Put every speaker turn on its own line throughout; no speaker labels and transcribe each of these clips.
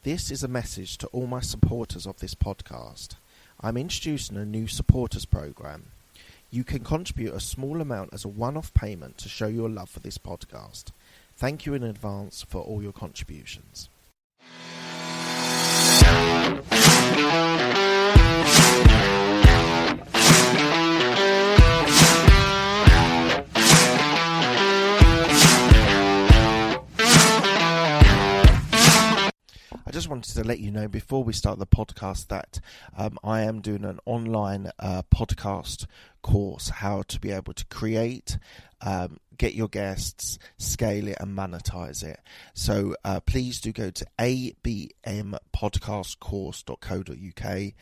This is a message to all my supporters of this podcast. I'm introducing a new supporters program. You can contribute a small amount as a one-off payment to show your love for this podcast. Thank you in advance for all your contributions. I just wanted to let you know before we start the podcast that I am doing an online podcast course, how to be able to create, get your guests, scale it and monetize it. So please do go to abmpodcastcourse.co.uk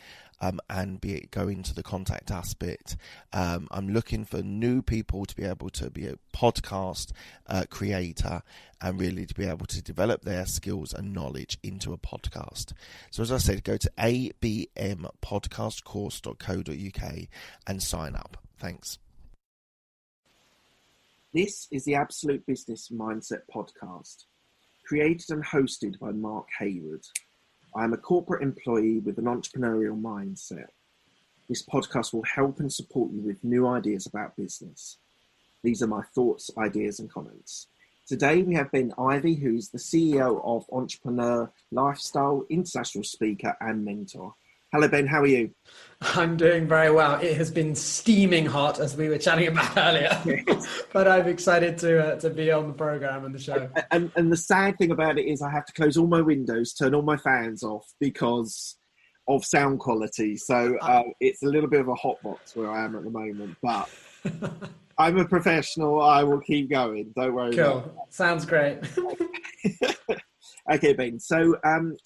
and go into the contact us bit. I'm looking for new people to be able to be a podcast creator and really to be able to develop their skills and knowledge into a podcast. So as I said, go to abmpodcastcourse.co.uk and sign up. Thanks.
This is the Absolute Business Mindset podcast, created and hosted by Mark Hayward. I am a corporate employee with an entrepreneurial mindset. This podcast will help and support you with new ideas about business. These are my thoughts, ideas and comments. Today we have Ben Ivey, who's the CEO of Entrepreneur Lifestyle, international speaker and mentor. Hello Ben, how are you?
I'm doing very well. It has been steaming hot, as we were chatting about earlier, but I'm excited to be on the program and the show.
And the sad thing about it is I have to close all my windows, turn all my fans off because of sound quality. So it's a little bit of a hot box where I am at the moment, but I'm a professional. I will keep going. Don't worry.
Cool. Sounds great.
Okay, Ben. So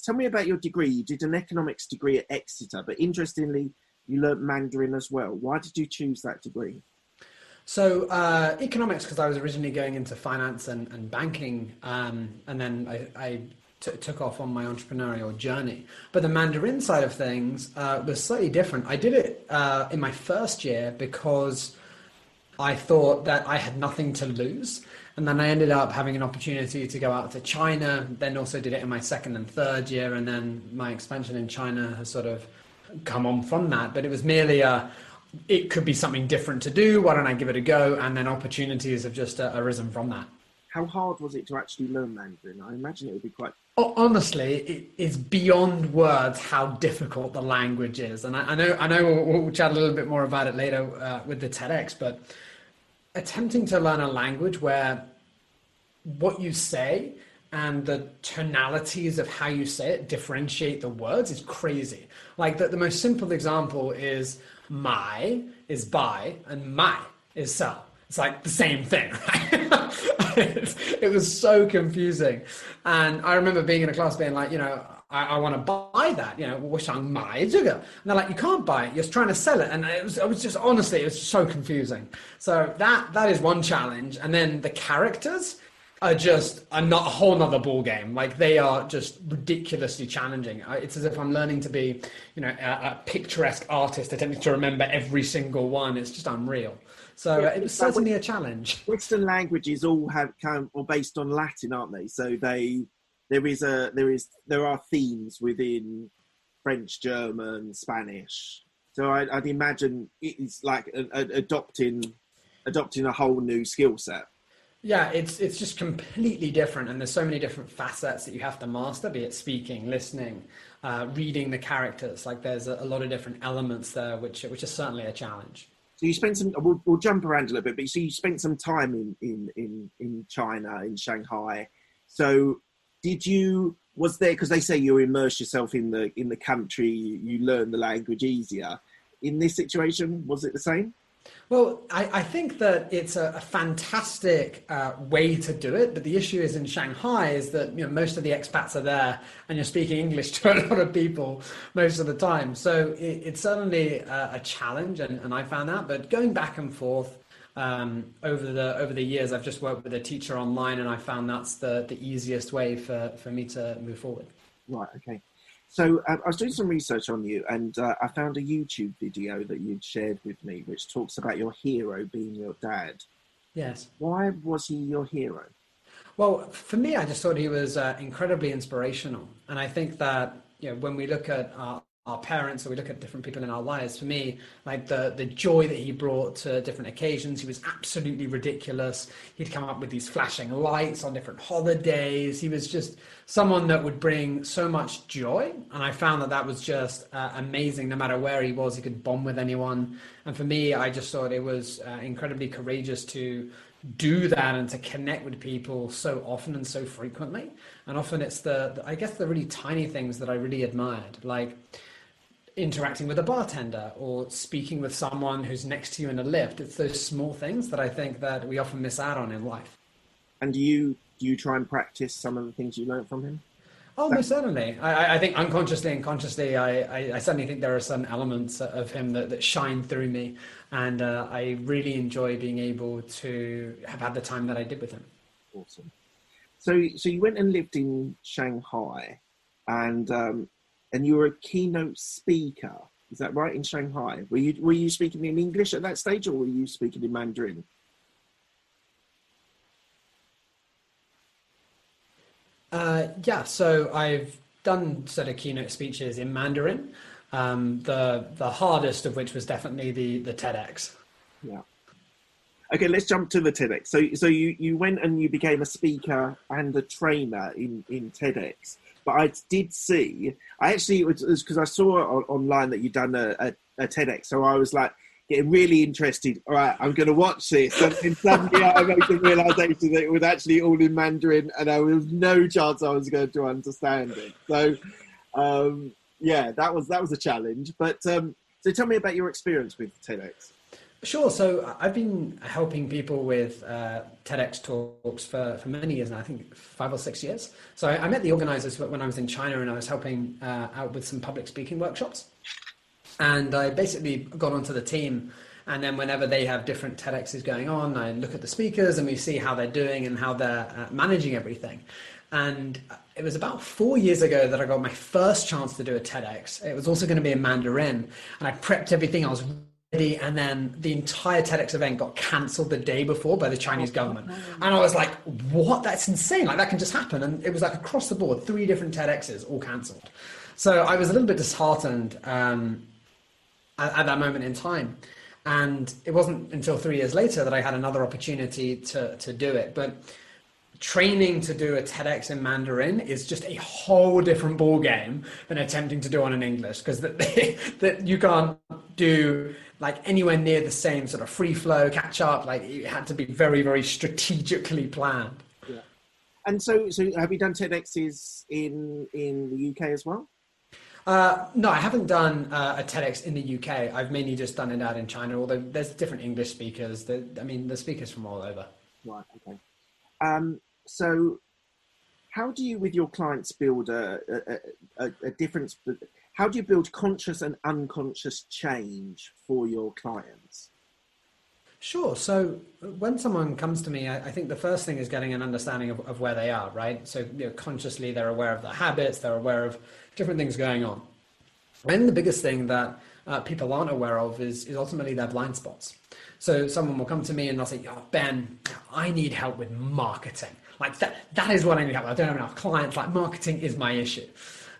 tell me about your degree. You did an economics degree at Exeter, but interestingly, you learnt Mandarin as well. Why did you choose that degree?
So economics, because I was originally going into finance and banking, and then I took off on my entrepreneurial journey. But the Mandarin side of things was slightly different. I did it in my first year because I thought that I had nothing to lose. And then I ended up having an opportunity to go out to China, then also did it in my second and third year. And then my expansion in China has sort of come on from that. But it was merely it could be something different to do. Why don't I give it a go? And then opportunities have just arisen from that.
How hard was it to actually learn Mandarin? I imagine it would be quite...
Honestly, it is beyond words how difficult the language is. And I know we'll chat a little bit more about it later with the TedX, but attempting to learn a language where what you say and the tonalities of how you say it differentiate the words is crazy. Like the most simple example is my is buy and my is sell. It's like the same thing, right? It was so confusing. And I remember being in a class being like, I want to buy that, 我想买这个. And they're like, you can't buy it, you're trying to sell it. And it was just, honestly, it was so confusing. So that is one challenge. And then the characters are just not a whole nother ball game. Like they are just ridiculously challenging. It's as if I'm learning to be, a picturesque artist, attempting to remember every single one. It's just unreal. So it was certainly a challenge.
Western languages all are based on Latin, aren't they? So there are themes within French, German, Spanish. So I'd imagine it's like adopting a whole new skill set.
Yeah, it's just completely different, and there's so many different facets that you have to master, be it speaking, listening, reading the characters. Like there's a lot of different elements there, which is certainly a challenge.
So you spent some. We'll jump around a little bit, but so you spent some time in China, in Shanghai. So was there, because they say you immerse yourself in the country, you learn the language easier. In this situation, was it the same?
Well, I think that it's a fantastic way to do it, but the issue is in Shanghai is that most of the expats are there, and you're speaking English to a lot of people most of the time. So it's certainly a challenge, and I found that. But going back and forth over the years, I've just worked with a teacher online, and I found that's the easiest way for me to move forward.
Right. Okay. So I was doing some research on you, and I found a YouTube video that you'd shared with me, which talks about your hero being your dad.
Yes.
Why was he your hero?
Well, for me, I just thought he was incredibly inspirational. And I think that, when we look at our parents or we look at different people in our lives, for me, like the joy that he brought to different occasions, he was absolutely ridiculous. He'd come up with these flashing lights on different holidays. He was just someone that would bring so much joy. And I found that that was just amazing. No matter where he was, he could bond with anyone. And for me, I just thought it was incredibly courageous to do that and to connect with people so often and so frequently. And often it's I guess the really tiny things that I really admired, like interacting with a bartender or speaking with someone who's next to you in a lift. It's those small things that I think that we often miss out on in life.
And do you try and practice some of the things you learned from him?
Oh, most certainly. I think unconsciously and consciously, I certainly think there are some elements of him that shine through me. And I really enjoy being able to have had the time that I did with him.
Awesome. So you went and lived in Shanghai, and you were a keynote speaker. Is that right, in Shanghai? Were you speaking in English at that stage, or were you speaking in Mandarin?
Yeah, so I've done sort of keynote speeches in Mandarin. The hardest of which was definitely the TEDx.
Yeah. Okay, let's jump to the TEDx. So you went and you became a speaker and a trainer in TEDx. But I did see, it was because I saw online that you'd done a TEDx. So I was like getting really interested. All right, I'm going to watch this. And suddenly I made the realization that it was actually all in Mandarin and there was no chance I was going to understand it. So, yeah, that was a challenge. But so tell me about your experience with TEDx.
Sure. So I've been helping people with TEDx talks for many years now, I think 5 or 6 years. So I met the organizers when I was in China and I was helping out with some public speaking workshops. And I basically got onto the team. And then whenever they have different TEDx's going on, I look at the speakers and we see how they're doing and how they're managing everything. And it was about 4 years ago that I got my first chance to do a TEDx. It was also going to be in Mandarin. And I prepped everything. I was ready. And then the entire TEDx event got cancelled the day before by the Chinese government. And I was like, what? That's insane. Like, that can just happen. And it was like across the board, 3 different TEDx's all cancelled. So I was a little bit disheartened at that moment in time. And it wasn't until 3 years later that I had another opportunity to do it. But training to do a TEDx in Mandarin is just a whole different ball game than attempting to do on in English, because that you can't do like anywhere near the same sort of free flow catch up. Like, it had to be very, very strategically planned.
Yeah. And so have you done TEDx's in the UK as well?
No, I haven't done a TEDx in the UK. I've mainly just done it out in China, although there's different English speakers. The speakers from all over.
Right, okay. So how do you, with your clients, build a difference? How do you build conscious and unconscious change for your clients?
Sure. So when someone comes to me, I think the first thing is getting an understanding of where they are, right? So consciously they're aware of their habits, they're aware of different things going on. And the biggest thing that people aren't aware of is ultimately their blind spots. So someone will come to me and they'll say, oh, Ben, I need help with marketing. Like that is what I need help with. I don't have enough clients. Like, marketing is my issue.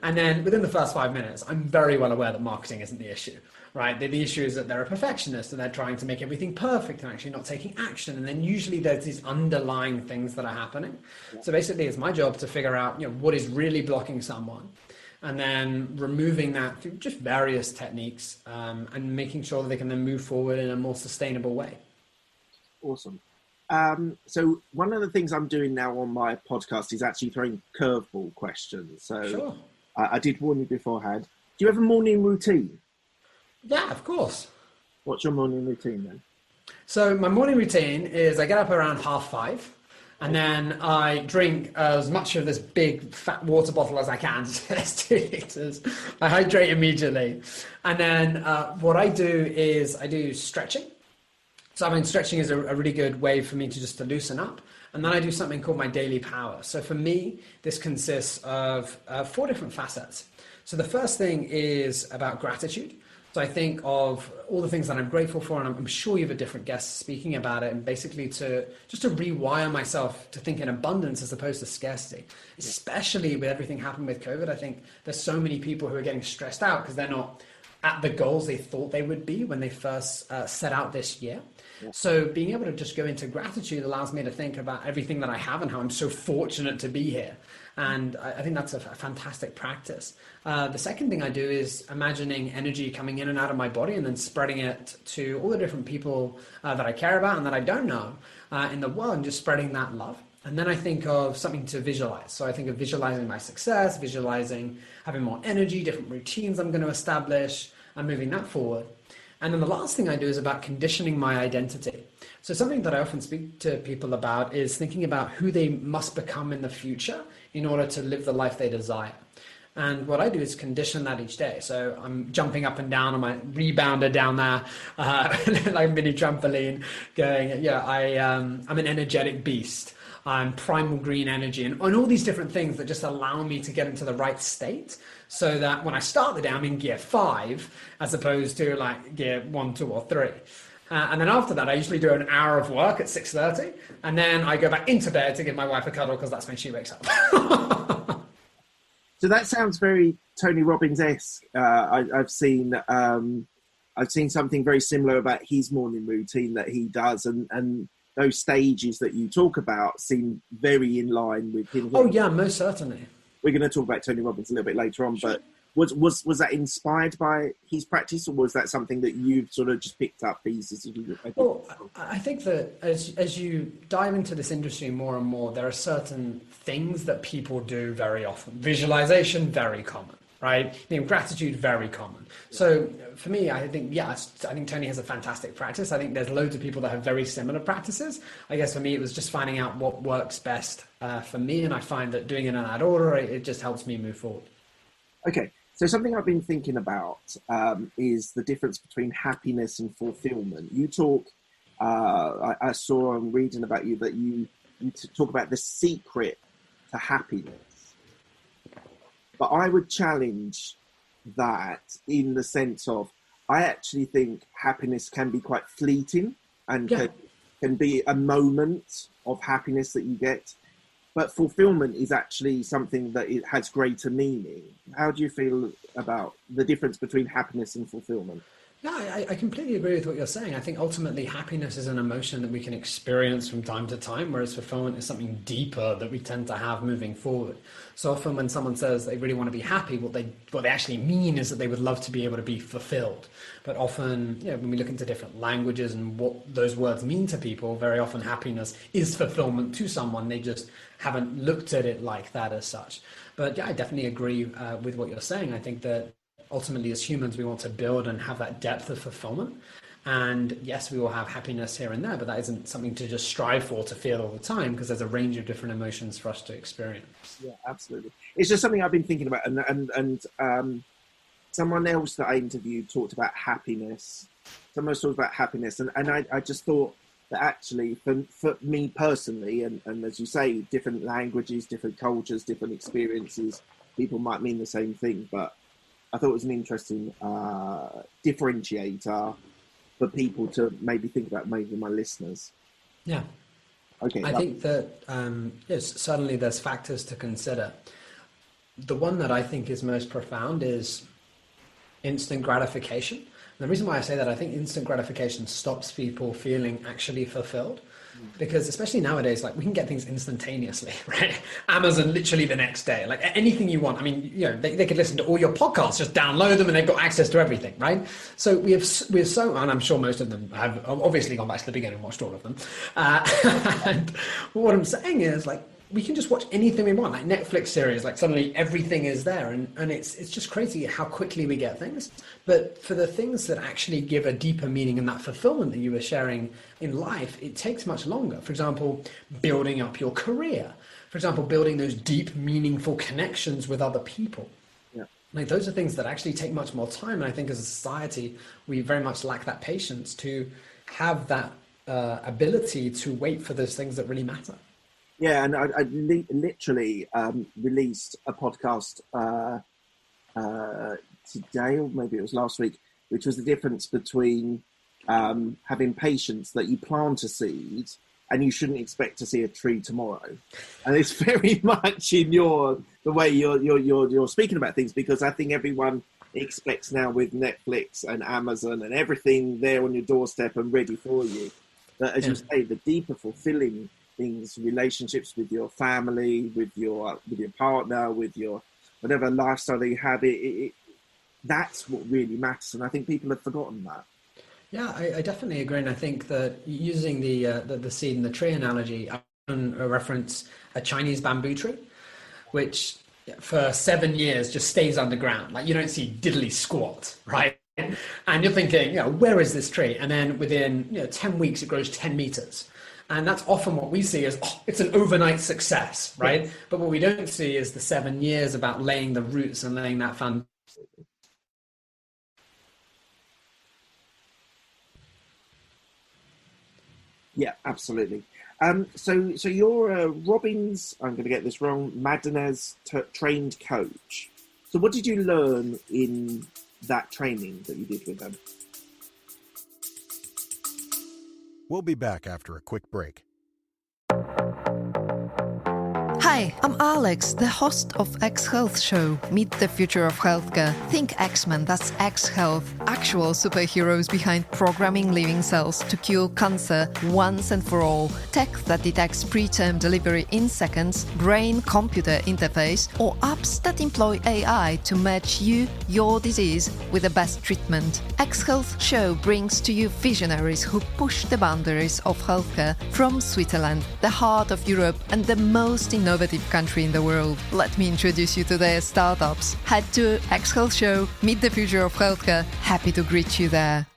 And then within the first 5 minutes, I'm very well aware that marketing isn't the issue, right? The issue is that they're a perfectionist and they're trying to make everything perfect and actually not taking action. And then usually there's these underlying things that are happening. Yeah. So basically it's my job to figure out, what is really blocking someone, and then removing that through just various techniques, and making sure that they can then move forward in a more sustainable way.
Awesome. So one of the things I'm doing now on my podcast is actually throwing curveball questions. So sure. I did warn you beforehand. Do you have a morning routine?
Yeah, of course.
What's your morning routine then? So
my morning routine is I get up around 5:30. And then I drink as much of this big fat water bottle as I can. So that's 2 liters. I hydrate immediately. And then what I do is I do stretching. So stretching is a really good way for me to loosen up. And then I do something called my daily power. So for me, this consists of 4 different facets. So the first thing is about gratitude. So I think of all the things that I'm grateful for, and I'm sure you have a different guest speaking about it, and basically to rewire myself to think in abundance as opposed to scarcity, especially with everything happening with COVID. I think there's so many people who are getting stressed out because they're not at the goals they thought they would be when they first set out this year. So being able to just go into gratitude allows me to think about everything that I have and how I'm so fortunate to be here. And I think that's a fantastic practice. The second thing I do is imagining energy coming in and out of my body and then spreading it to all the different people that I care about and that I don't know in the world, and just spreading that love. And then I think of something to visualize. So I think of visualizing my success, visualizing having more energy, different routines I'm going to establish, and moving that forward. And then the last thing I do is about conditioning my identity. So something that I often speak to people about is thinking about who they must become in the future in order to live the life they desire. And what I do is condition that each day. So I'm jumping up and down on my rebounder down there, like a mini trampoline, going, I'm an energetic beast. I'm primal green energy, and all these different things that just allow me to get into the right state, so that when I start the day, I'm in gear 5 as opposed to like gear 1, 2, or 3. And then after that, I usually do an hour of work at 6:30, and then I go back into bed to give my wife a cuddle because that's when she wakes up.
So that sounds very Tony Robbins-esque. I've seen something very similar about his morning routine that he does, and those stages that you talk about seem very in line with him.
Oh yeah, most certainly.
We're going to talk about Tony Robbins a little bit later on, but was that inspired by his practice, or was that something that you've sort of just picked up pieces of?
Well, I think that as you dive into this industry more and more, there are certain things that people do very often. Visualization, very common, right? Gratitude, very common. So for me, I think Tony has a fantastic practice. I think there's loads of people that have very similar practices. I guess for me, it was just finding out what works best for me. And I find that doing it in that order, it just helps me move forward.
Okay. So something I've been thinking about is the difference between happiness and fulfillment. You talk, I saw on reading about you that you talk about the secret to happiness. But I would challenge that in the sense of, I actually think happiness can be quite fleeting and can be a moment of happiness that you get. But fulfillment is actually something that it has greater meaning. How do you feel about the difference between happiness and fulfillment?
No, I completely agree with what you're saying. I think ultimately happiness is an emotion that we can experience from time to time, whereas fulfillment is something deeper that we tend to have moving forward. So often when someone says they really want to be happy, what they actually mean is that they would love to be able to be fulfilled. But often, when we look into different languages and what those words mean to people, very often happiness is fulfillment to someone. They just haven't looked at it like that as such. But yeah, I definitely agree with what you're saying. I think that ultimately, as humans, we want to build and have that depth of fulfillment. And yes, we will have happiness here and there, but that isn't something to just strive for to feel all the time, because there's a range of different emotions for us to experience.
Yeah, absolutely. It's just something I've been thinking about. And someone else that I interviewed talked about happiness. Someone else talked about happiness. And I just thought that actually, for me personally, and as you say, different languages, different cultures, different experiences, people might mean the same thing, but I thought it was an interesting differentiator for people to maybe think about, maybe my listeners.
Yeah.
Okay.
I think that, yes, certainly there's factors to consider. The one that I think is most profound is instant gratification. And the reason why I say that, I think instant gratification stops people feeling actually fulfilled. Because especially nowadays, like, we can get things instantaneously, right? Amazon literally the next day, like anything you want. I mean, they could listen to all your podcasts, just download them, and they've got access to everything, right? So we have so, and I'm sure most of them have obviously gone back to the beginning and watched all of them. And what I'm saying is, like, we can just watch anything we want, like Netflix series, like suddenly everything is there. And it's just crazy how quickly we get things. But for the things that actually give a deeper meaning and that fulfillment that you were sharing in life, it takes much longer. For example, building up your career. For example, building those deep, meaningful connections with other people.
Yeah.
Like, those are things that actually take much more time. And I think as a society, we very much lack that patience to have that ability to wait for those things that really matter.
Yeah, and I literally released a podcast today, or maybe it was last week, which was the difference between having patience that you plant a seed and you shouldn't expect to see a tree tomorrow. And it's very much in the way you're speaking about things, because I think everyone expects now with Netflix and Amazon and everything there on your doorstep and ready for you. But as you say, the deeper fulfilling things, relationships with your family, with your partner, with your whatever lifestyle that you have, that's what really matters. And I think people have forgotten that.
Yeah, I definitely agree. And I think that using the seed and the tree analogy, I can reference a Chinese bamboo tree, which for 7 years just stays underground. Like, you don't see diddly squat, right? And you're thinking, where is this tree? And then within 10 weeks, it grows 10 meters. And that's often what we see as, it's an overnight success, right? Yes. But what we don't see is the 7 years about laying the roots and laying that foundation.
Yeah, absolutely. So you're Robbins, I'm going to get this wrong, Mandarin's trained coach. So what did you learn in that training that you did with them?
We'll be back after a quick break.
Hi, I'm Alex, the host of X Health Show. Meet the future of healthcare. Think X-Men, that's X Health. Actual superheroes behind programming living cells to cure cancer once and for all. Tech that detects preterm delivery in seconds, brain-computer interface, or apps that employ AI to match you, your disease, with the best treatment. X Health Show brings to you visionaries who push the boundaries of healthcare from Switzerland, the heart of Europe, and the most innovative country in the world. Let me introduce you to their startups. Head to X Health Show, meet the future of healthcare. Happy to greet you there.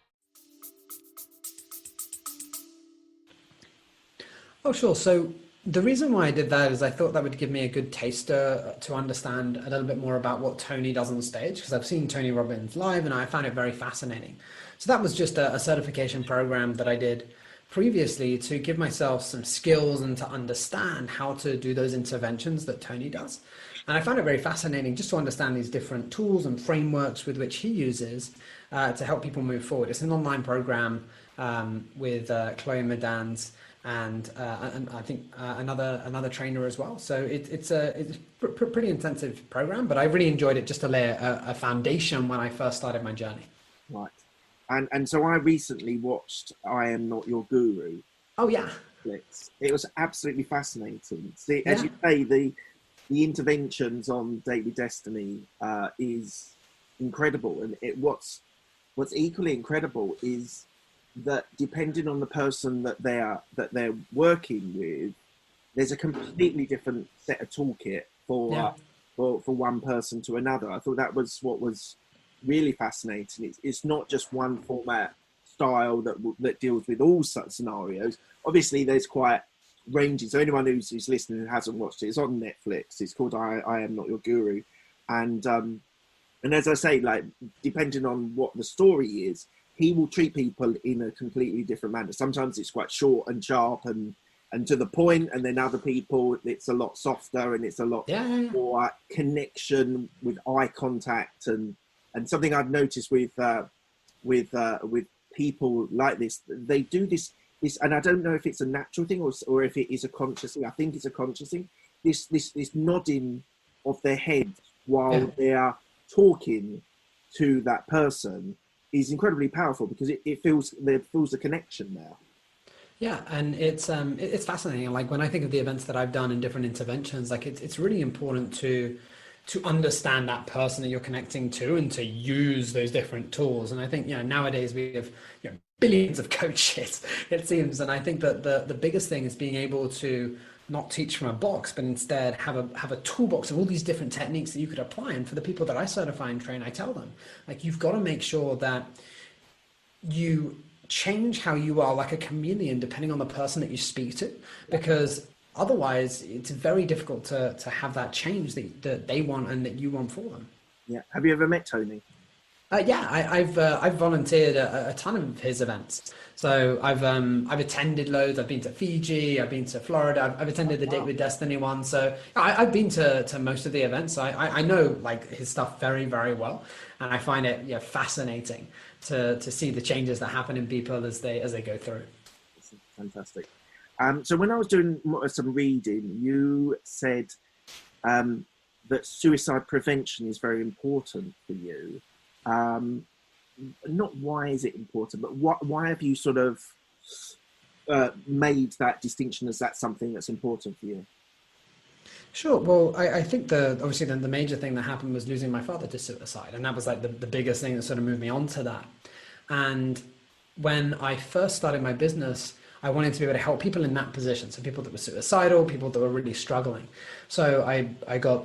Oh, sure. So the reason why I did that is I thought that would give me a good taster to understand a little bit more about what Tony does on stage, because I've seen Tony Robbins live and I found it very fascinating. So that was just a certification program that I did previously to give myself some skills and to understand how to do those interventions that Tony does. And I found it very fascinating just to understand these different tools and frameworks with which he uses to help people move forward. It's an online program with Chloe Medans and I think another trainer as well. So it's a pretty intensive program, but I really enjoyed it just to lay a foundation when I first started my journey.
Right. And so I recently watched I Am Not Your Guru.
Oh, yeah.
Netflix. It was absolutely fascinating. See, as you say, the interventions on Daily Destiny is incredible. And what's equally incredible is that depending on the person that they're working with, there's a completely different set of toolkit for one person to another. I thought that was what was really fascinating. It's not just one format style that deals with all such scenarios. Obviously, there's quite ranges. So anyone who's listening who hasn't watched it, it's on Netflix. It's called I Am Not Your Guru, and as I say, like depending on what the story is, he will treat people in a completely different manner. Sometimes it's quite short and sharp and to the point, and then other people it's a lot softer and it's a lot more connection with eye contact and something I've noticed with people like this, they do this, and I don't know if it's a natural thing or if it is a conscious thing. I think it's a conscious thing. This nodding of their head while they are talking to that person is incredibly powerful because it feels a connection there.
Yeah, and it's fascinating. Like when I think of the events that I've done in different interventions, like it's really important to understand that person that you're connecting to and to use those different tools. And I think, nowadays we have billions of coaches, it seems. And I think that the biggest thing is being able to not teach from a box, but instead have a toolbox of all these different techniques that you could apply. And for the people that I certify and train, I tell them, like, you've got to make sure that you change how you are like a chameleon depending on the person that you speak to, because otherwise, it's very difficult to have that change that they want and that you want for them.
Yeah. Have you ever met Tony?
Yeah, I've volunteered a ton of his events. So I've attended loads. I've been to Fiji. I've been to Florida. I've attended the Date with Destiny one. So I've been to most of the events. So I know like his stuff very, very well, and I find it fascinating to see the changes that happen in people as they go through.
Fantastic. So when I was doing some reading, you said that suicide prevention is very important for you. Not why is it important, but why have you sort of made that distinction as that's something that's important for you?
Sure. Well, I think obviously the major thing that happened was losing my father to suicide. And that was like the biggest thing that sort of moved me on to that. And when I first started my business, I wanted to be able to help people in that position. So people that were suicidal, people that were really struggling. So I got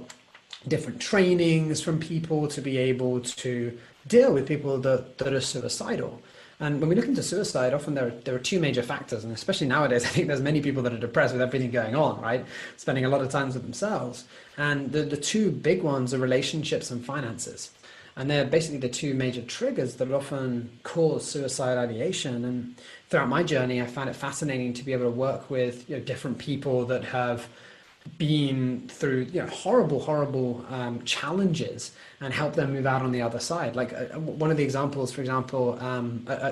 different trainings from people to be able to deal with people that are suicidal. And when we look into suicide, often there are two major factors, and especially nowadays, I think there's many people that are depressed with everything going on, right? Spending a lot of time with themselves. And the two big ones are relationships and finances. And they're basically the two major triggers that often cause suicide ideation. And throughout my journey, I found it fascinating to be able to work with different people that have been through horrible challenges and help them move out on the other side. Like one of the examples, for example,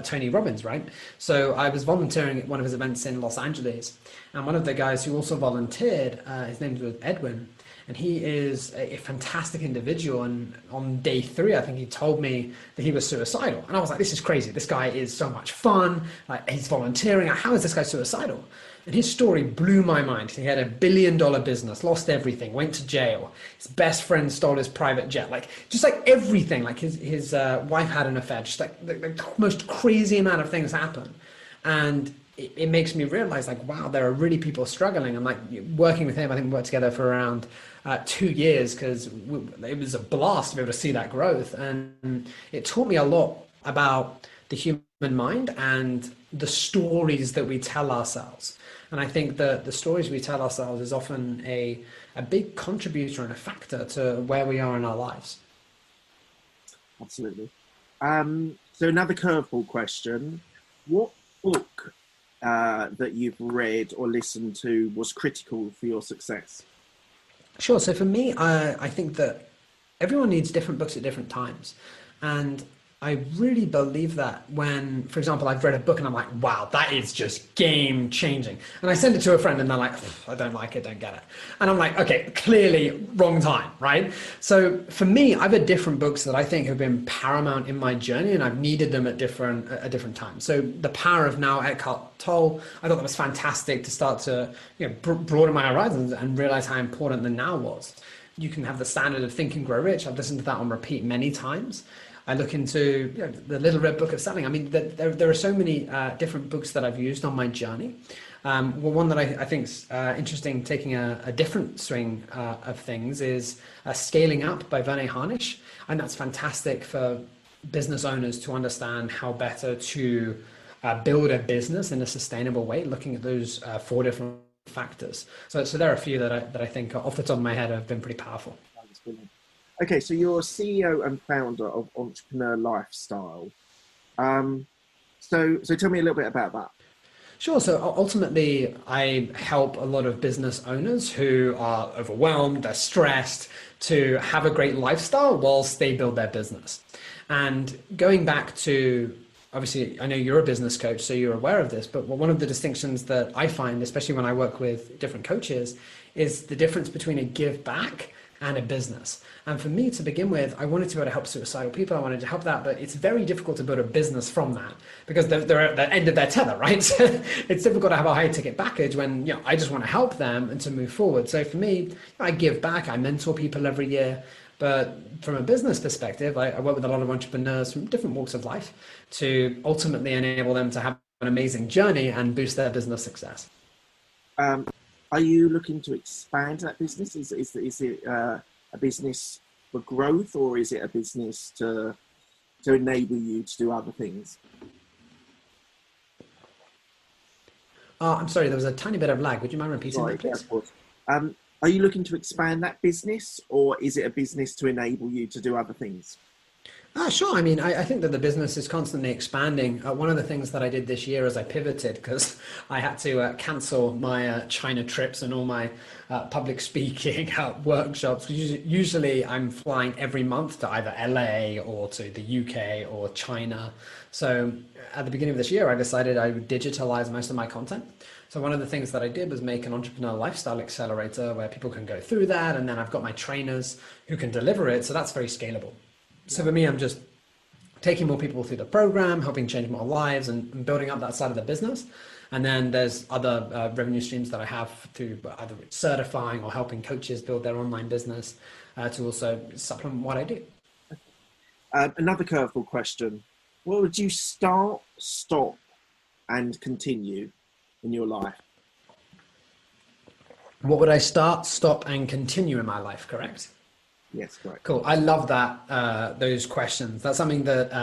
Tony Robbins, right? So I was volunteering at one of his events in Los Angeles, and one of the guys who also volunteered, his name was Edwin, and he is a fantastic individual. And on day 3, I think he told me that he was suicidal, and I was like, this is crazy. This guy is so much fun. Like, he's volunteering. How is this guy suicidal? And his story blew my mind. He had $1 billion business, lost everything, went to jail. His best friend stole his private jet. Just everything. Like his wife had an affair. Just like the most crazy amount of things happen. And it makes me realize, like, wow, there are really people struggling. And like working with him, I think we worked together for around 2 years, because it was a blast to be able to see that growth. And it taught me a lot about the human mind and the stories that we tell ourselves. And I think that the stories we tell ourselves is often a big contributor and a factor to where we are in our lives.
Absolutely. So another curveball question. What book that you've read or listened to was critical for your success?
Sure. So for me, I think that everyone needs different books at different times. And I really believe that when, for example, I've read a book and I'm like, wow, that is just game changing. And I send it to a friend and they're like, I don't like it, don't get it. And I'm like, okay, clearly wrong time, right? So for me, I've had different books that I think have been paramount in my journey, and I've needed them at different times. So The Power of Now, Eckhart Tolle, I thought that was fantastic to start to broaden my horizons and realize how important the now was. You Can Have the Standard of Think and Grow Rich. I've listened to that on repeat many times. I look into the Little Red Book of Selling. I mean, there are so many different books that I've used on my journey. Well, one that I think is interesting, taking a different swing of things, is Scaling Up by Verne Harnish. And that's fantastic for business owners to understand how better to build a business in a sustainable way, looking at those 4 different factors. So there are a few that I think off the top of my head have been pretty powerful.
That's brilliant. Okay, so you're CEO and founder of Entrepreneur Lifestyle. So tell me a little bit about that.
Sure. So ultimately, I help a lot of business owners who are overwhelmed, they're stressed, to have a great lifestyle whilst they build their business. And going back to, obviously, I know you're a business coach, so you're aware of this, but one of the distinctions that I find, especially when I work with different coaches, is the difference between a give back and a business. And for me, to begin with, I wanted to be able to help suicidal people. I wanted to help that, but it's very difficult to build a business from that, because they're at the end of their tether, right? It's difficult to have a high ticket package when I just want to help them and to move forward. So for me, I give back, I mentor people every year. But from a business perspective, I work with a lot of entrepreneurs from different walks of life to ultimately enable them to have an amazing journey and boost their business success.
Are you looking to expand that business? Is it a business for growth, or is it a business to enable you to do other things?
I'm sorry, there was a tiny bit of lag. Would you mind repeating that, please?
Yeah, of course. Are you looking to expand that business, or is it a business to enable you to do other things?
Sure. I mean, I think that the business is constantly expanding. One of the things that I did this year is I pivoted because I had to cancel my China trips and all my public speaking workshops. Usually I'm flying every month to either LA or to the UK or China. So at the beginning of this year, I decided I would digitalize most of my content. So one of the things that I did was make an entrepreneur lifestyle accelerator where people can go through that. And then I've got my trainers who can deliver it. So that's very scalable. So for me, I'm just taking more people through the program, helping change more lives and building up that side of the business. And then there's other revenue streams that I have through either certifying or helping coaches build their online business to also supplement what I do.
Another curveball question. What would you start, stop, and continue in your life?
What would I start, stop, and continue in my life, correct?
Yes, correct.
Cool. I love that, those questions. That's something that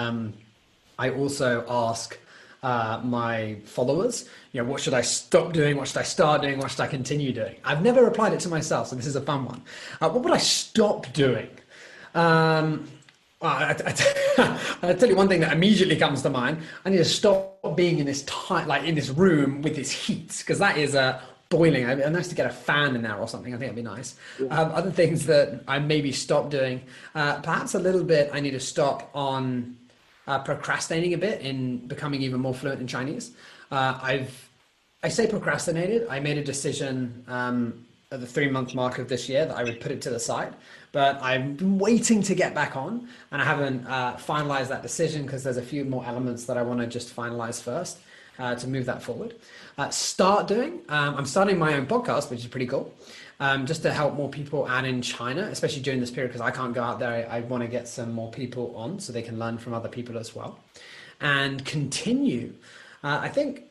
I also ask my followers. What should I stop doing? What should I start doing? What should I continue doing? I've never applied it to myself, so this is a fun one. What would I stop doing? I tell you one thing that immediately comes to mind. I need to stop being in this in this room with this heat, because that is boiling. It'd be nice to get a fan in there or something. I think it'd be nice.
Yeah.
Other things that I maybe stop doing, perhaps a little bit. I need to stop on procrastinating a bit in becoming even more fluent in Chinese. I say procrastinated. I made a decision at the 3-month mark of this year that I would put it to the side, but I've been waiting to get back on, and I haven't finalized that decision because there's a few more elements that I want to just finalize first to move that forward. Start doing. I'm starting my own podcast, which is pretty cool, just to help more people out in China, especially during this period, because I can't go out there. I want to get some more people on so they can learn from other people as well. And continue. I think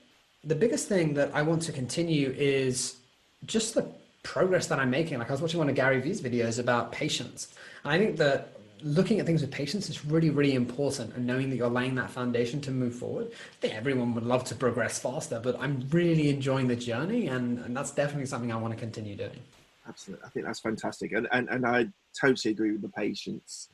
the biggest thing that I want to continue is just the progress that I'm making. Like I was watching one of Gary Vee's videos about patience. And I think that looking at things with patience is really, really important, and knowing that you're laying that foundation to move forward. I think everyone would love to progress faster, but I'm really enjoying the journey, and that's definitely something I want to continue doing.
Absolutely. I think that's fantastic. And I totally agree with the patience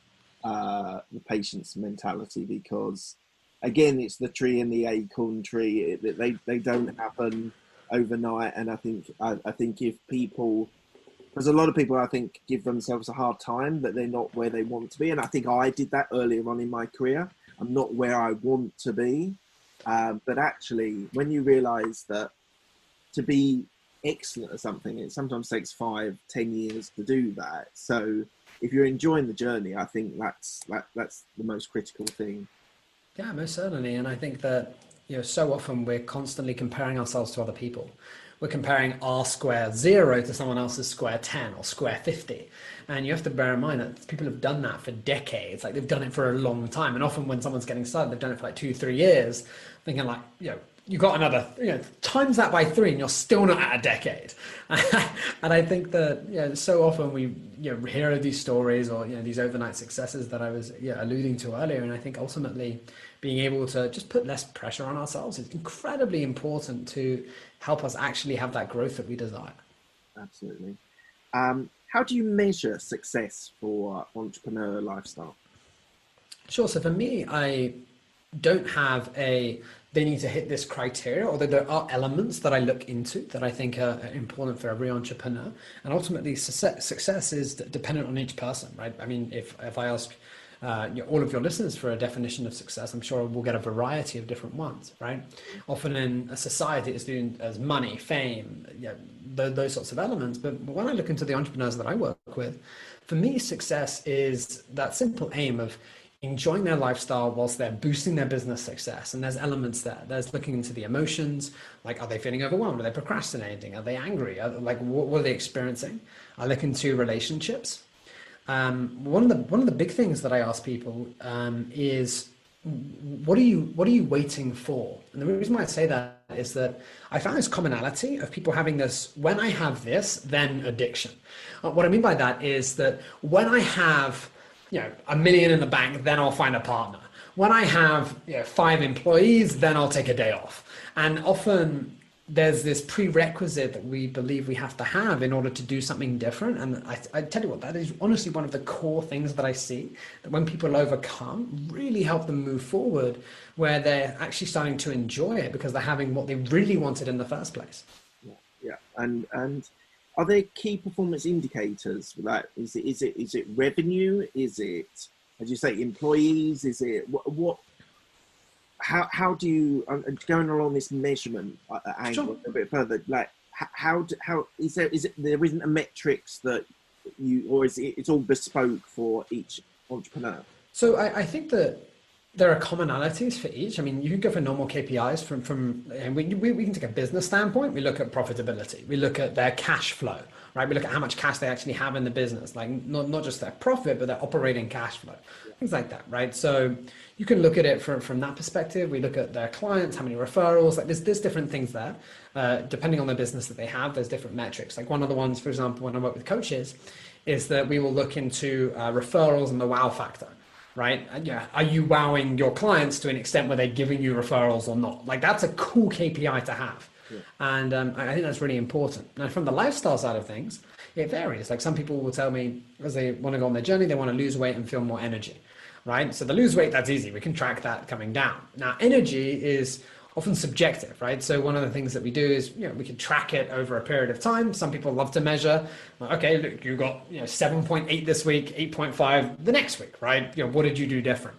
mentality, because again, it's the tree and the acorn tree. They don't happen overnight. And I think if people, because a lot of people, I think, give themselves a hard time that they're not where they want to be. And I think I did that earlier on in my career. I'm not where I want to be. But actually, when you realize that to be excellent at something, it sometimes takes 5-10 years to do that. So if you're enjoying the journey, I think that's the most critical thing.
Yeah, most certainly. And I think that, so often we're constantly comparing ourselves to other people. We're comparing our square 0 to someone else's square 10 or square 50. And you have to bear in mind that people have done that for decades. Like, they've done it for a long time. And often when someone's getting started, they've done it for like 2-3 years, thinking like, you got another, times that by 3 and you're still not at a decade. And I think that, so often we, hear these stories or, these overnight successes that I was alluding to earlier. And I think ultimately being able to just put less pressure on ourselves is incredibly important to help us actually have that growth that we desire.
Absolutely. How do you measure success for entrepreneur lifestyle?
Sure. So for me, I don't have they need to hit this criteria, although there are elements that I look into that I think are important for every entrepreneur. And ultimately, success is dependent on each person, right? I mean, if I ask all of your listeners for a definition of success, I'm sure we'll get a variety of different ones, right? Often in a society, it's doing as money, fame, those sorts of elements. But when I look into the entrepreneurs that I work with, for me, success is that simple aim of enjoying their lifestyle whilst they're boosting their business success. And there's elements there. There's looking into the emotions, like, are they feeling overwhelmed? Are they procrastinating? Are they angry? What are they experiencing? I look into relationships. One of the big things that I ask people is, what are you waiting for? And the reason why I say that is that I found this commonality of people having this, when I have this, then addiction. What I mean by that is that when I have $1 million in the bank, then I'll find a partner. When I have 5 employees, then I'll take a day off. And often there's this prerequisite that we believe we have to have in order to do something different. And I tell you what, that is honestly one of the core things that I see, that when people overcome, really help them move forward, where they're actually starting to enjoy it because they're having what they really wanted in the first place.
Yeah. And are there key performance indicators for that? Is it revenue? Is it, as you say, employees? Is it what how do you, going along this measurement angle a bit further, like how is it there isn't a metrics that you, or is it, it's all bespoke for each entrepreneur?
So I think that there are commonalities for each. I mean, you can go for normal KPIs and we can take a business standpoint. We look at profitability. We look at their cash flow, right? We look at how much cash they actually have in the business, like not just their profit, but their operating cash flow, things like that, right? So you can look at it from that perspective. We look at their clients, how many referrals, like there's different things there. Depending on the business that they have, there's different metrics. Like one of the ones, for example, when I work with coaches, is that we will look into referrals and the wow factor. Right? Yeah. Are you wowing your clients to an extent where they're giving you referrals or not? Like that's a cool KPI to have. Yeah. And I think that's really important. Now from the lifestyle side of things, it varies. Like some people will tell me as they want to go on their journey, they want to lose weight and feel more energy, right? So the lose weight, that's easy. We can track that coming down. Now energy is often subjective, right? So one of the things that we do is, we can track it over a period of time. Some people love to measure, okay, look, you got 7.8 this week, 8.5 the next week, right? What did you do different?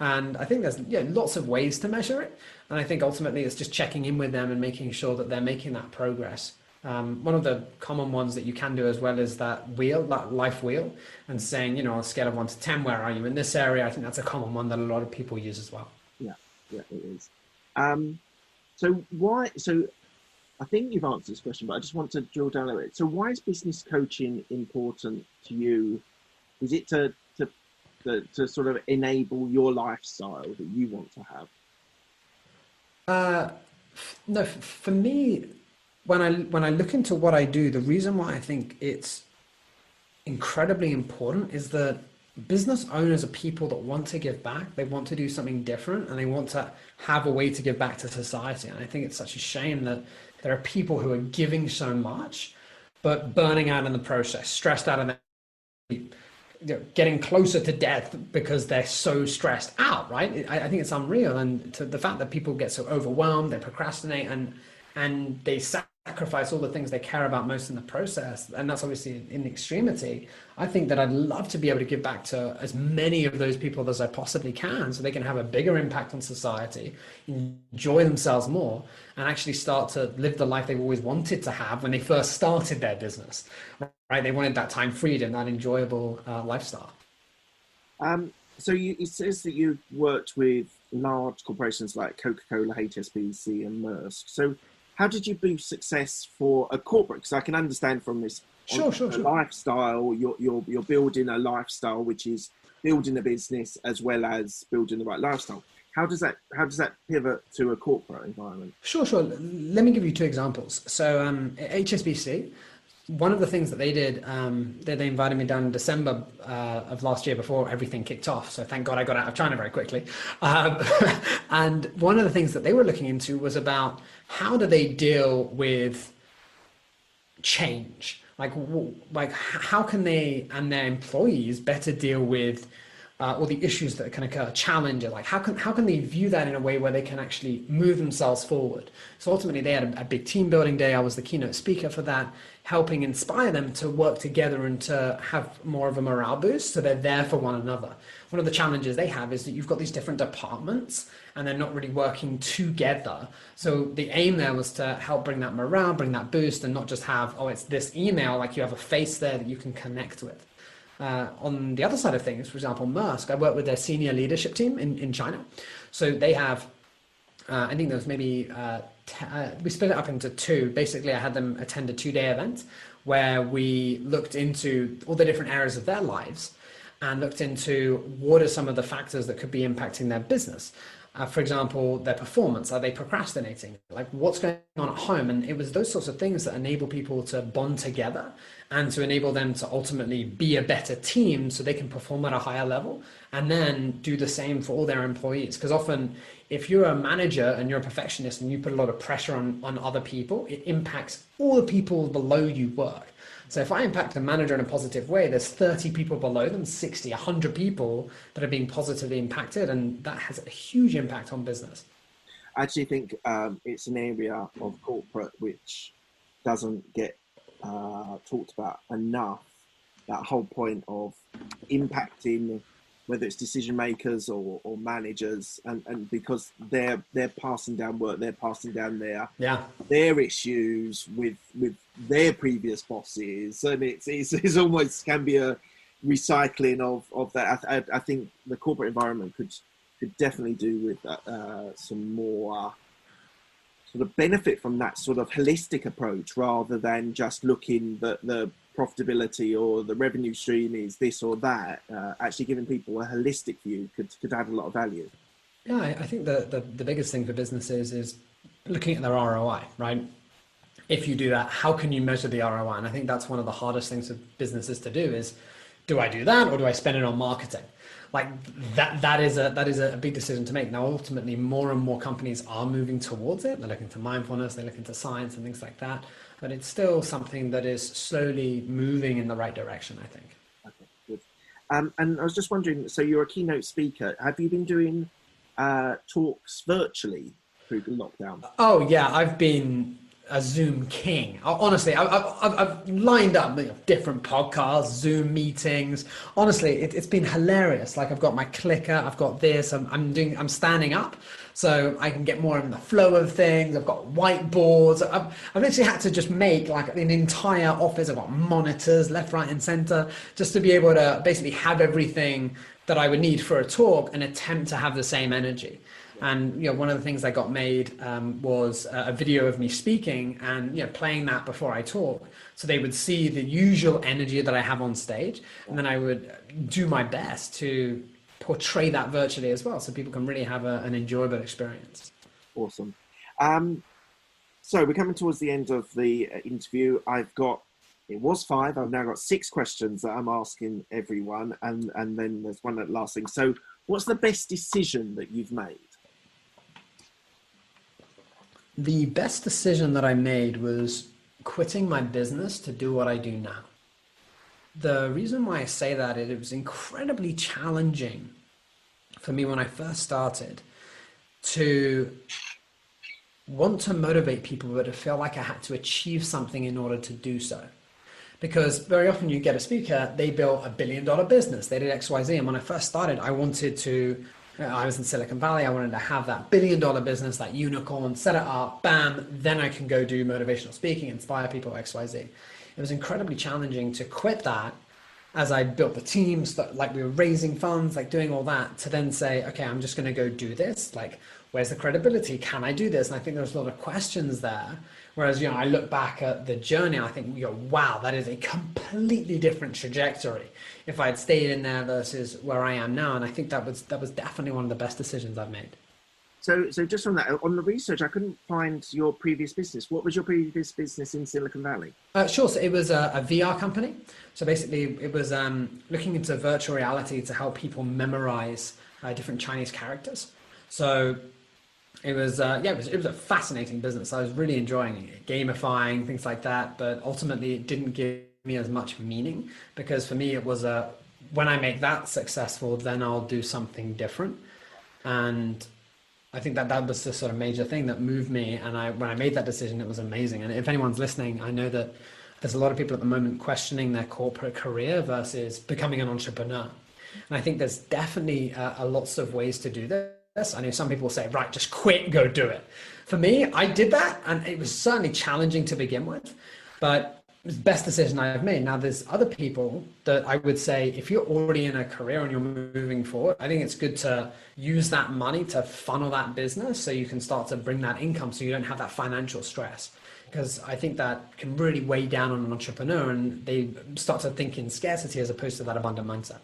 And I think there's lots of ways to measure it. And I think ultimately it's just checking in with them and making sure that they're making that progress. One of the common ones that you can do as well is that wheel, that life wheel, and saying, on a scale of 1 to 10, where are you in this area? I think that's a common one that a lot of people use as well.
Yeah, it is. So I think you've answered this question, but I just want to drill down a bit. So why is business coaching important to you? Is it to sort of enable your lifestyle that you want to have?
No, for me, when I look into what I do, the reason why I think it's incredibly important is that business owners are people that want to give back. They want to do something different and they want to have a way to give back to society. And I think it's such a shame that there are people who are giving so much, but burning out in the process, stressed out in the, getting closer to death because they're so stressed out, right? I think it's unreal. And to the fact that people get so overwhelmed, they procrastinate and they sacrifice all the things they care about most in the process, and that's obviously in extremity. I think that I'd love to be able to give back to as many of those people as I possibly can so they can have a bigger impact on society, enjoy themselves more, and actually start to live the life they've always wanted to have when they first started their business, right? They wanted that time freedom, that enjoyable lifestyle.
So it says that you've worked with large corporations like Coca-Cola, HSBC and Maersk. So how did you boost success for a corporate? Because I can understand from this
sure.
lifestyle, you're building a lifestyle, which is building a business as well as building the right lifestyle. How does that pivot to a corporate environment?
Sure. Let me give you 2 examples. So HSBC, one of the things that they did, they invited me down in December of last year before everything kicked off. So thank God I got out of China very quickly. And one of the things that they were looking into was about how do they deal with change? Like how can they and their employees better deal with all the issues that can occur, challenges, like how can they view that in a way where they can actually move themselves forward? So ultimately they had a big team building day. I was the keynote speaker for that, helping inspire them to work together and to have more of a morale boost so they're there for one another. One of the challenges they have is that you've got these different departments and they're not really working together. So the aim there was to help bring that morale, bring that boost, and not just have, it's this email, like you have a face there that you can connect with. On the other side of things, for example, Maersk, I work with their senior leadership team in China. So they have, I think there was maybe, we split it up into 2. Basically, I had them attend a 2-day event where we looked into all the different areas of their lives and looked into what are some of the factors that could be impacting their business. For example, their performance. Are they procrastinating? Like what's going on at home? And it was those sorts of things that enable people to bond together and to enable them to ultimately be a better team so they can perform at a higher level, and then do the same for all their employees. Because often if you're a manager and you're a perfectionist and you put a lot of pressure on other people, it impacts all the people below you work. So if I impact a manager in a positive way, there's 30 people below them, 60, 100 people that are being positively impacted, and that has a huge impact on business.
I actually think it's an area of corporate which doesn't get talked about enough. That whole point of impacting, whether it's decision makers or managers, and because they're passing down work, they're passing down their issues with their previous bosses, and it's almost can be a recycling of that. I think the corporate environment could definitely do with some more sort of benefit from that sort of holistic approach, rather than just looking that the profitability or the revenue stream is this or that. Actually giving people a holistic view could add a lot of value.
Yeah, I think the biggest thing for businesses is looking at their ROI, right? If you do that, how can you measure the ROI? And I think that's one of the hardest things for businesses to do is, do I do that or do I spend it on marketing? Like that is a big decision to make. Now, ultimately, more and more companies are moving towards it. They're looking to mindfulness, they're looking to science and things like that. But it's still something that is slowly moving in the right direction, I think.
Okay, good. And I was just wondering, so you're a keynote speaker. Have you been doing talks virtually through the lockdown?
Oh, yeah, I've been a Zoom king. Honestly, I've lined up different podcasts, Zoom meetings. Honestly, it's been hilarious. Like, I've got my clicker, I've got this, I'm standing up so I can get more in the flow of things. I've got whiteboards. I've literally had to just make like an entire office. I've got monitors left, right, and center, just to be able to basically have everything that I would need for a talk and attempt to have the same energy. And one of the things I got made was a video of me speaking and playing that before I talk, so they would see the usual energy that I have on stage, and then I would do my best to portray that virtually as well, so people can really have an enjoyable experience.
Awesome. So we're coming towards the end of the interview. It was 5. I've now got 6 questions that I'm asking everyone, and then there's one last thing. So, what's the best decision that you've made?
The best decision that I made was quitting my business to do what I do now. The reason why I say that is it was incredibly challenging for me when I first started to want to motivate people, but to feel like I had to achieve something in order to do so. Because very often you get a speaker, they built a $1 billion business, they did XYZ. And when I first started, I was in Silicon Valley, I wanted to have that $1 billion business, that unicorn, set it up, bam, then I can go do motivational speaking, inspire people, XYZ. It was incredibly challenging to quit that as I built the teams, like we were raising funds, like doing all that, to then say, okay, I'm just going to go do this. Like, where's the credibility? Can I do this? And I think there's a lot of questions there. Whereas, I look back at the journey, I think, wow, that is a completely different trajectory if I had stayed in there versus where I am now. And I think that was definitely one of the best decisions I've made.
So just on that, on the research, I couldn't find your previous business. What was your previous business in Silicon Valley?
Sure. So it was a VR company. So basically it was looking into virtual reality to help people memorize different Chinese characters. So it was it was a fascinating business. I was really enjoying it, gamifying, things like that. But ultimately it didn't give me as much meaning, because for me it was when I make that successful, then I'll do something different. And I think that was the sort of major thing that moved me. And when I made that decision, it was amazing. And if anyone's listening, I know that there's a lot of people at the moment questioning their corporate career versus becoming an entrepreneur. And I think there's definitely lots of ways to do this. I know some people say, right, just quit, go do it. For me, I did that, and it was certainly challenging to begin with, but it was the best decision I've made. Now, there's other people that I would say, if you're already in a career and you're moving forward, I think it's good to use that money to funnel that business so you can start to bring that income so you don't have that financial stress. Because I think that can really weigh down on an entrepreneur, and they start to think in scarcity as opposed to that abundant mindset.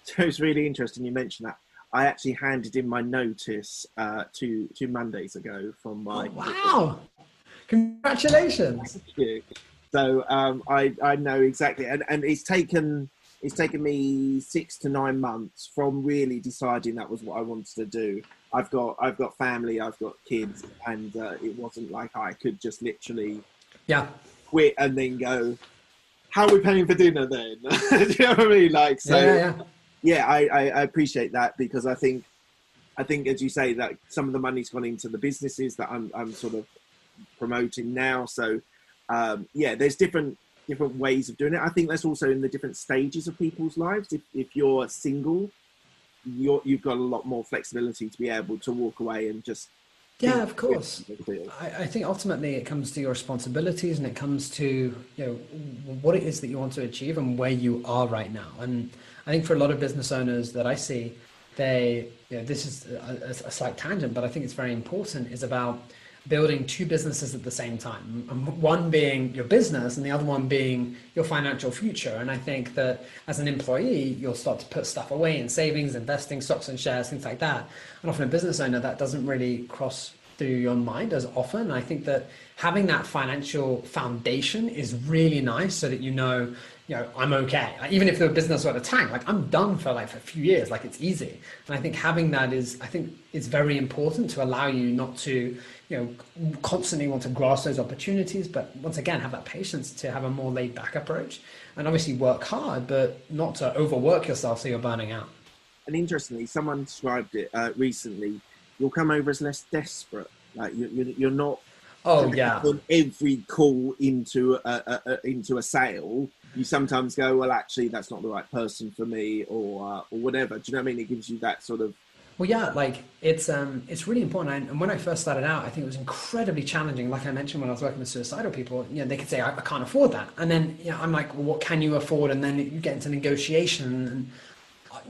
So it's really interesting you mentioned that. I actually handed in my notice 2 Mondays ago from my...
Oh, wow! Congratulations!
Thank you. So I know exactly, and it's taken me 6 to 9 months from really deciding that was what I wanted to do. I've got family, I've got kids, and it wasn't like I could just literally quit and then go, how are we paying for dinner then? Do you know what I mean? Like, so yeah, I appreciate that, because I think as you say, that some of the money's gone into the businesses that I'm sort of promoting now. So yeah, there's different ways of doing it. I think that's also in the different stages of people's lives. If you're single, you've got a lot more flexibility to be able to walk away and just
of course. I think ultimately it comes to your responsibilities, and it comes to what it is that you want to achieve and where you are right now. And I think for a lot of business owners that I see, this is a slight tangent, but I think it's very important, is about building two businesses at the same time, one being your business and the other one being your financial future. And I think that as an employee, you'll start to put stuff away in savings, investing, stocks and shares, things like that. And often a business owner, that doesn't really cross through your mind as often. And I think that having that financial foundation is really nice, so that I'm okay. Like, even if the business were to tank, like I'm done for a few years, like it's easy. And I think having that is very important to allow you not to, constantly want to grasp those opportunities, but once again, have that patience to have a more laid back approach, and obviously work hard, but not to overwork yourself so you're burning out.
And interestingly, someone described it recently, you'll come over as less desperate. Like you're not on every call into a sale. You sometimes go, well, actually, that's not the right person for me, or whatever. Do you know what I mean? It gives you that sort of.
Well, yeah, like it's really important. And when I first started out, I think it was incredibly challenging. Like I mentioned, when I was working with suicidal people, they could say, I can't afford that. And then I'm like, well, what can you afford? And then you get into negotiation, and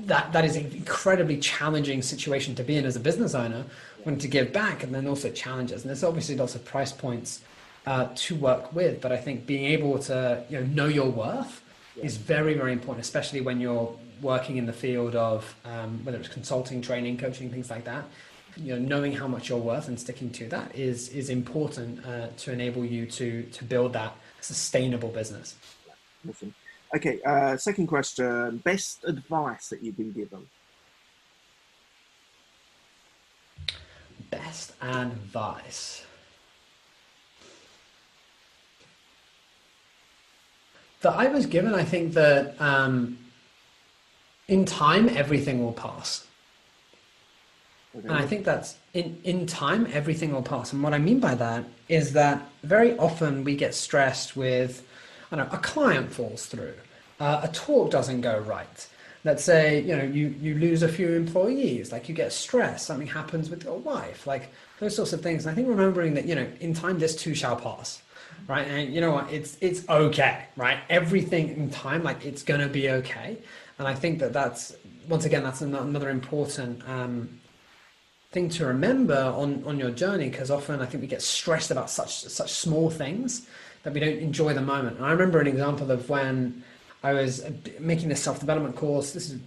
that is an incredibly challenging situation to be in as a business owner, wanting to give back, and then also challenges. And there's obviously lots of price points to work with, but I think being able to know your worth is very, very important, especially when you're working in the field of whether it's consulting, training, coaching, things like that. Knowing how much you're worth and sticking to that is important to enable you to build that sustainable business.
Awesome. Okay, second question: best advice that you've been given?
Best advice that I was given, I think that in time, everything will pass. Okay. And I think that's in time, everything will pass. And what I mean by that is that very often we get stressed with, a client falls through, a talk doesn't go right. Let's say, you lose a few employees, like you get stressed, something happens with your wife, like those sorts of things. And I think remembering that, in time, this too shall pass. Right. And you know what, it's okay. Right. Everything in time, like it's going to be okay. And I think that's, once again, that's another important thing to remember on your journey, because often I think we get stressed about such small things that we don't enjoy the moment. And I remember an example of when I was making this self-development course. This is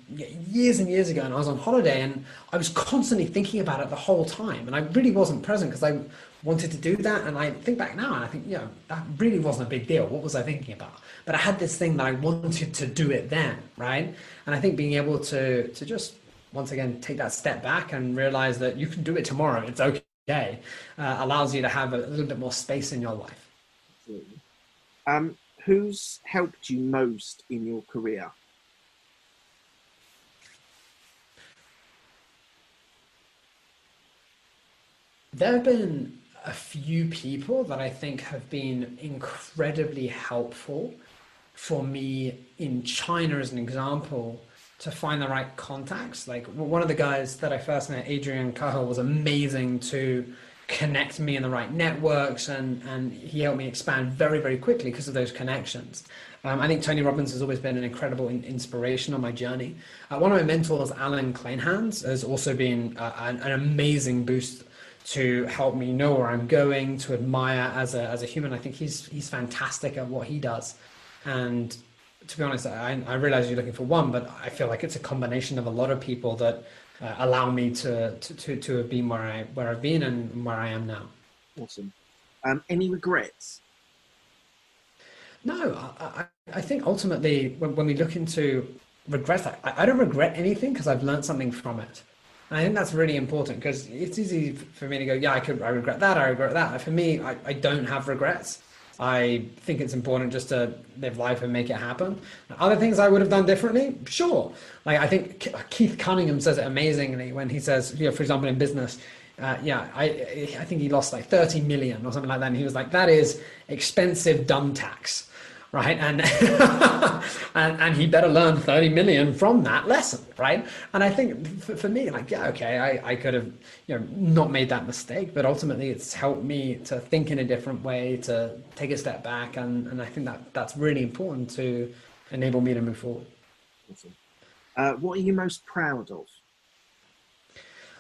years and years ago, and I was on holiday, and I was constantly thinking about it the whole time. And I really wasn't present because I wanted to do that. And I think back now, and I think, that really wasn't a big deal. What was I thinking about? But I had this thing that I wanted to do it then, right? And I think being able to just, once again, take that step back and realize that you can do it tomorrow, it's okay, allows you to have a little bit more space in your life.
Absolutely. Who's helped you most in your career?
There have been a few people that I think have been incredibly helpful for me in China, as an example, to find the right contacts. Like one of the guys that I first met, Adrian Cahill, was amazing to connect me in the right networks, and he helped me expand very, very quickly because of those connections. I think Tony Robbins has always been an incredible inspiration on my journey. One of my mentors, Alan Kleinhans, has also been an amazing boost to help me know where I'm going, to admire as a human. I think he's fantastic at what he does. And to be honest, I realize you're looking for one, but I feel like it's a combination of a lot of people that allow me to have been where I've been and where I am now.
Awesome. Any regrets?
No, I think ultimately when we look into regrets, I don't regret anything because I've learned something from it. And I think that's really important because it's easy for me to go, yeah, I regret that, I regret that. For me, I don't have regrets. I think it's important just to live life and make it happen. Other things I would have done differently, sure. Like I think Keith Cunningham says it amazingly when he says, for example, in business, I think he lost like 30 million or something like that. And he was like, that is expensive dumb tax. Right. And and he better learn 30 million from that lesson. Right. And I think for me, like, yeah, okay, I could have, not made that mistake, but ultimately it's helped me to think in a different way, to take a step back. And I think that's really important to enable me to move forward.
Awesome. What are you most proud of?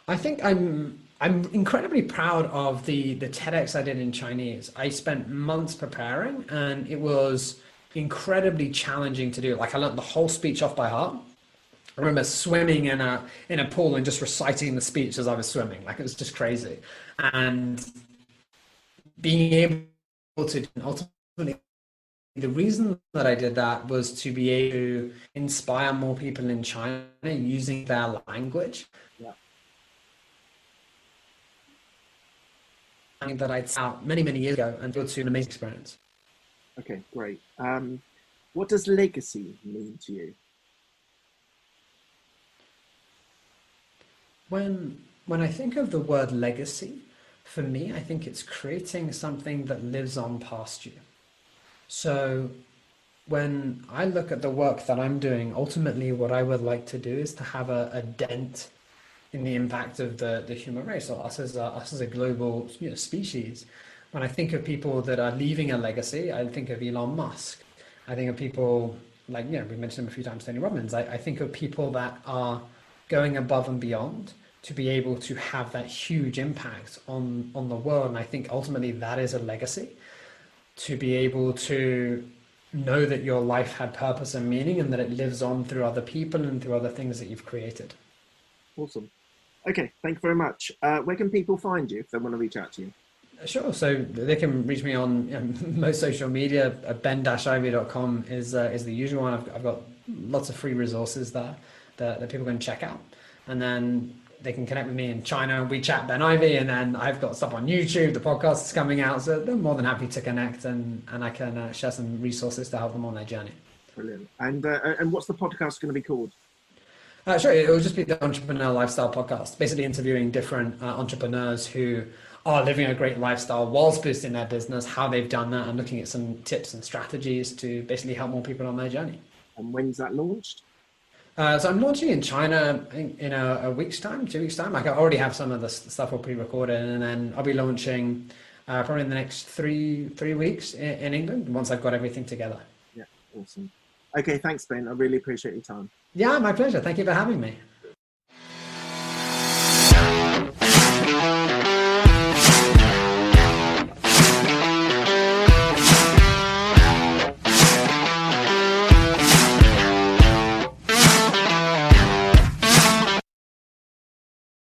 I think I'm incredibly proud of the TEDx I did in Chinese. I spent months preparing and it was incredibly challenging to do. Like I learned the whole speech off by heart. I remember swimming in a pool and just reciting the speech as I was swimming. Like it was just crazy. And being able to ultimately, the reason that I did that was to be able to inspire more people in China using their language. That I'd set out many years ago and built to an amazing experience.
Okay, great. What does legacy mean to you?
When I think of the word legacy, for me, I think it's creating something that lives on past you. So when I look at the work that I'm doing, ultimately what I would like to do is to have a dent in the impact of the human race, or us as a global species. When I think of people that are leaving a legacy, I think of Elon Musk. I think of people like, we mentioned him a few times, Tony Robbins. I think of people that are going above and beyond to be able to have that huge impact on the world. And I think ultimately that is a legacy, to be able to know that your life had purpose and meaning and that it lives on through other people and through other things that you've created. Awesome.
Okay, thank you very much. Where can people find you if they want to reach out to you?
Sure. So they can reach me on most social media. Ben-Ivey.com is the usual one. I've got lots of free resources there that people can check out. And then they can connect with me in China. We chat Ben Ivey, and then I've got stuff on YouTube. The podcast is coming out. So they're more than happy to connect, and I can share some resources to help them on their journey.
Brilliant. And what's the podcast going to be called?
Sure, it will just be the Entrepreneur Lifestyle Podcast, basically interviewing different entrepreneurs who are living a great lifestyle whilst boosting their business, how they've done that, and looking at some tips and strategies to basically help more people on their journey.
And when's that launched?
So I'm launching in China, I think in a week's time, 2 weeks' time. Like I already have some of the stuff all pre-recorded, and then I'll be launching probably in the next three weeks in England once I've got everything together.
Yeah, awesome. Okay, thanks, Ben. I really appreciate your time.
Yeah, my pleasure. Thank you for having me.